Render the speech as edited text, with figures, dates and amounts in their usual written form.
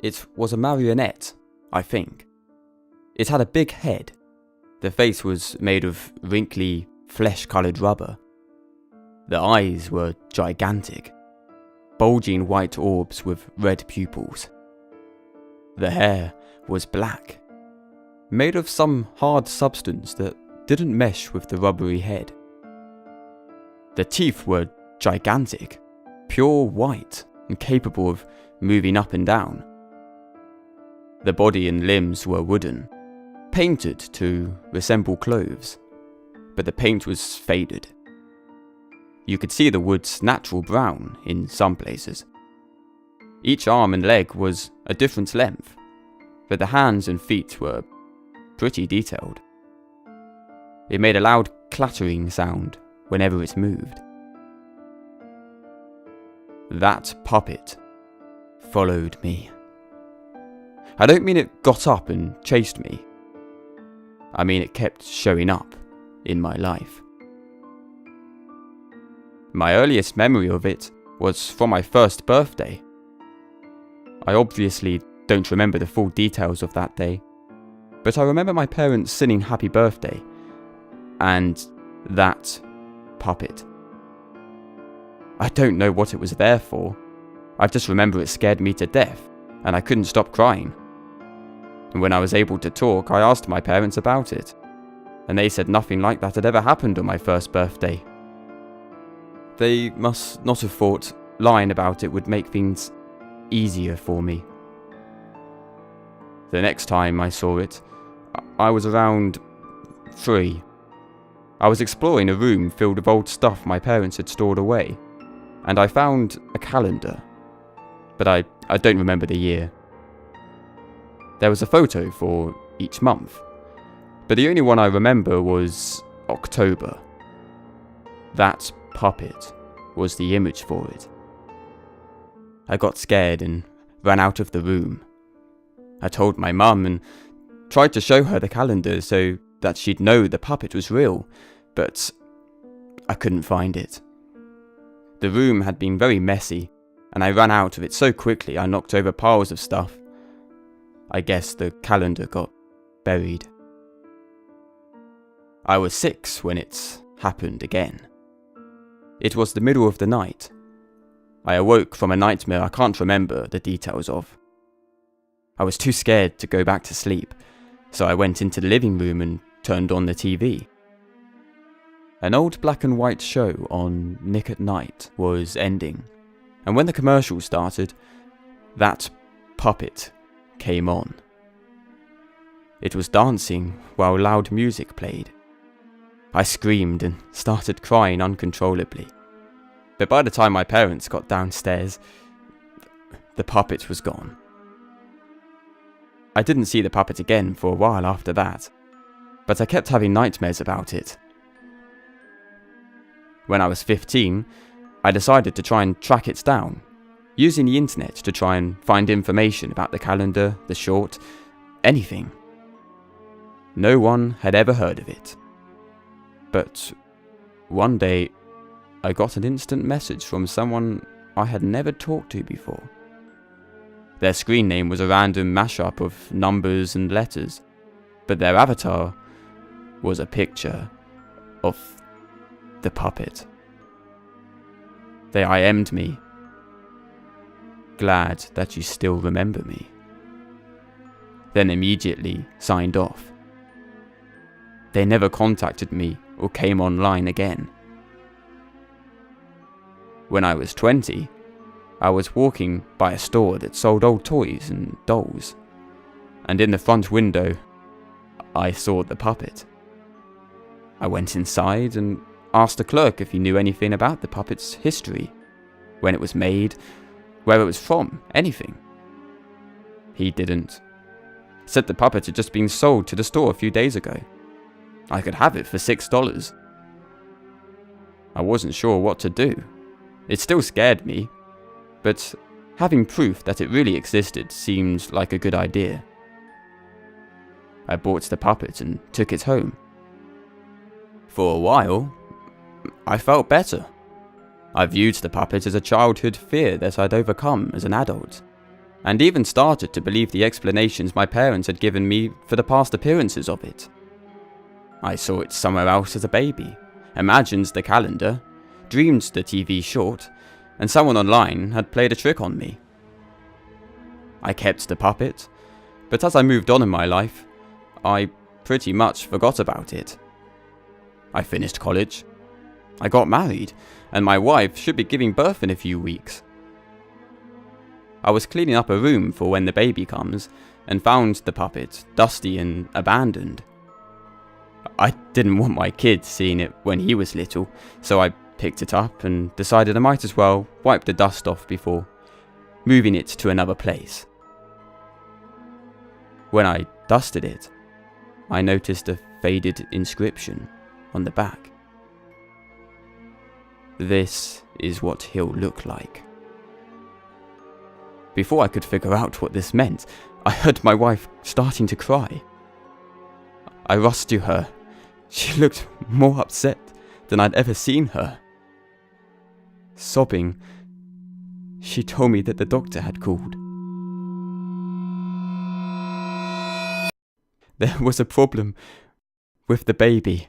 It was a marionette, I think. It had a big head. The face was made of wrinkly, flesh-coloured rubber. The eyes were gigantic, bulging white orbs with red pupils. The hair was black, made of some hard substance that didn't mesh with the rubbery head. The teeth were gigantic, pure white and capable of moving up and down. The body and limbs were wooden, painted to resemble cloves, but the paint was faded. You could see the wood's natural brown in some places. Each arm and leg was a different length, but the hands and feet were pretty detailed. It made a loud clattering sound whenever it moved. That puppet followed me. I don't mean it got up and chased me. I mean it kept showing up in my life. My earliest memory of it was from my first birthday. I obviously don't remember the full details of that day, but I remember my parents singing happy birthday, and that puppet. I don't know what it was there for. I just remember it scared me to death, and I couldn't stop crying. And when I was able to talk, I asked my parents about it, and they said nothing like that had ever happened on my first birthday. They must not have thought lying about it would make things easier for me. The next time I saw it, I was around 3. I was exploring a room filled with old stuff my parents had stored away, and I found a calendar, but I don't remember the year. There was a photo for each month, but the only one I remember was October. That puppet was the image for it. I got scared and ran out of the room. I told my mum and tried to show her the calendar so that she'd know the puppet was real, but I couldn't find it. The room had been very messy, and I ran out of it so quickly I knocked over piles of stuff. I guess the calendar got buried. I was 6 when it happened again. It was the middle of the night. I awoke from a nightmare I can't remember the details of. I was too scared to go back to sleep, so I went into the living room and turned on the TV. An old black and white show on Nick at Night was ending, and when the commercial started, that puppet came on. It was dancing while loud music played. I screamed and started crying uncontrollably, but by the time my parents got downstairs, the puppet was gone. I didn't see the puppet again for a while after that, but I kept having nightmares about it. When I was 15, I decided to try and track it down, using the internet to try and find information about the calendar, the short, anything. No one had ever heard of it. But one day, I got an instant message from someone I had never talked to before. Their screen name was a random mashup of numbers and letters, but their avatar was a picture of the puppet. They IM'd me. Glad that you still remember me. Then immediately signed off. They never contacted me or came online again. When I was 20, I was walking by a store that sold old toys and dolls, and in the front window, I saw the puppet. I went inside and asked the clerk if he knew anything about the puppet's history, when it was made, where it was from, anything. He didn't. Said the puppet had just been sold to the store a few days ago. I could have it for $6. I wasn't sure what to do. It still scared me, but having proof that it really existed seemed like a good idea. I bought the puppet and took it home. For a while, I felt better. I viewed the puppet as a childhood fear that I'd overcome as an adult, and even started to believe the explanations my parents had given me for the past appearances of it. I saw it somewhere else as a baby, imagined the calendar, dreamed the TV short, and someone online had played a trick on me. I kept the puppet, but as I moved on in my life, I pretty much forgot about it. I finished college, I got married, and my wife should be giving birth in a few weeks. I was cleaning up a room for when the baby comes, and found the puppet dusty and abandoned. I didn't want my kid seeing it when he was little, so I picked it up and decided I might as well wipe the dust off before moving it to another place. When I dusted it, I noticed a faded inscription on the back. "This is what he'll look like." Before I could figure out what this meant, I heard my wife starting to cry. I rushed to her. She looked more upset than I'd ever seen her. Sobbing, she told me that the doctor had called. There was a problem with the baby.